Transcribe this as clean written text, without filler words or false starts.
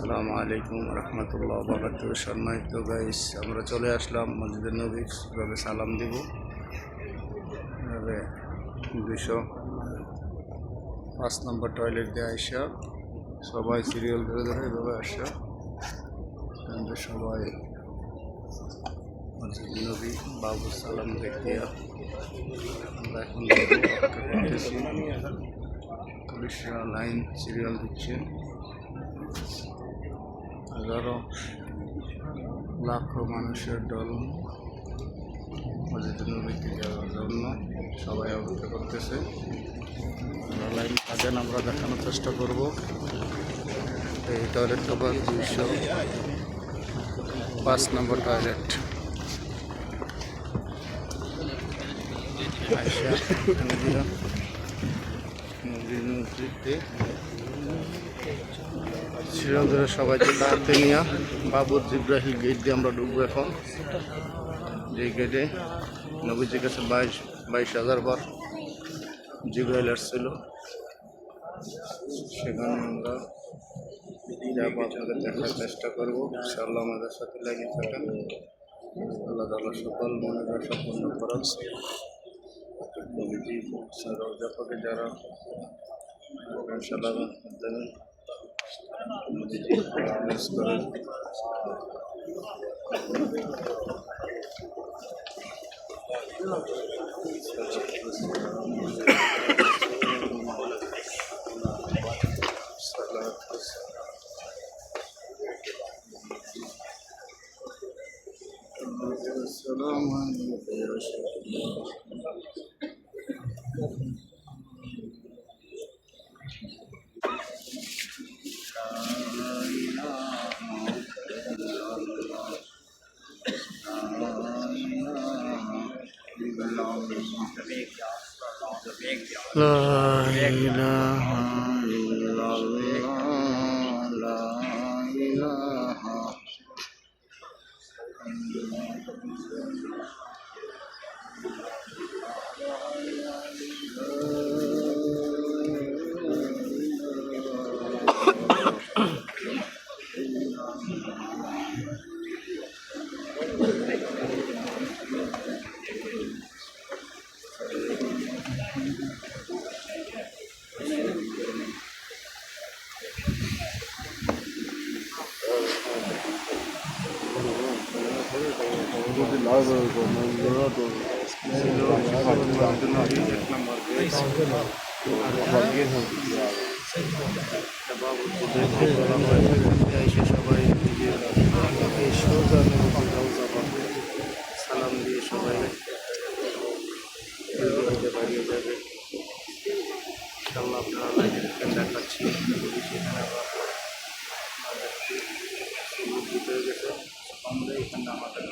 আসসালামু আলাইকুম রহমতুল্লাহ বারাকাতুহু। সম্মানিত গাইস, আমরা চলে আসলাম মসজিদে নবী। কীভাবে সালাম দিব, এভাবে 205 নম্বর টয়লেট দিয়ে আসা সবাই সিরিয়াল ধরে ধরে এভাবে আসা, সবাই মসজিদে নবী বাবু সালাম দেখিয়া আমরা এখন করতেছি। পুলিশরা লাইন সিরিয়াল দিচ্ছে। হাজারো লাখো মানুষের দল মসজিদে নবীতে যাওয়ার জন্য সবাই অপেক্ষা করতেছে। লাইন থাকেন, আমরা দেখানোর চেষ্টা করব। এই টয়লেট নম্বর 205 নম্বর টয়লেট। সিরিয়াল ধরে সবাই হাতে নিয়ে বাবুর জিব্রাহিল গেট দিয়ে আমরা ঢুকবো এখন। যে গেটে নবীজির কাছে 22,000 বার জিব্রাহিল আসছিল, সেখানে আমরা যাবো, আপনাদের দেখার চেষ্টা করবো। ইনশাআল্লাহ আমাদের সাথে লাগিয়ে থাকেন। আল্লাহ তাআলা সকল মনের আশা পূর্ণ করেন। নবীজি রওজাকে যারা ইনশাআল্লাহ দেবেন, নবীজি মিস করেন। السلام عليك يا رسول الله. لا إله إلا الله لا إله সালাম দিয়ে সবাই বাড়িয়ে যাবে। ইনশাআল্লাহ আপনারা লাইনে দেখাচ্ছি। সেখানে আমরা এখানে আমাদের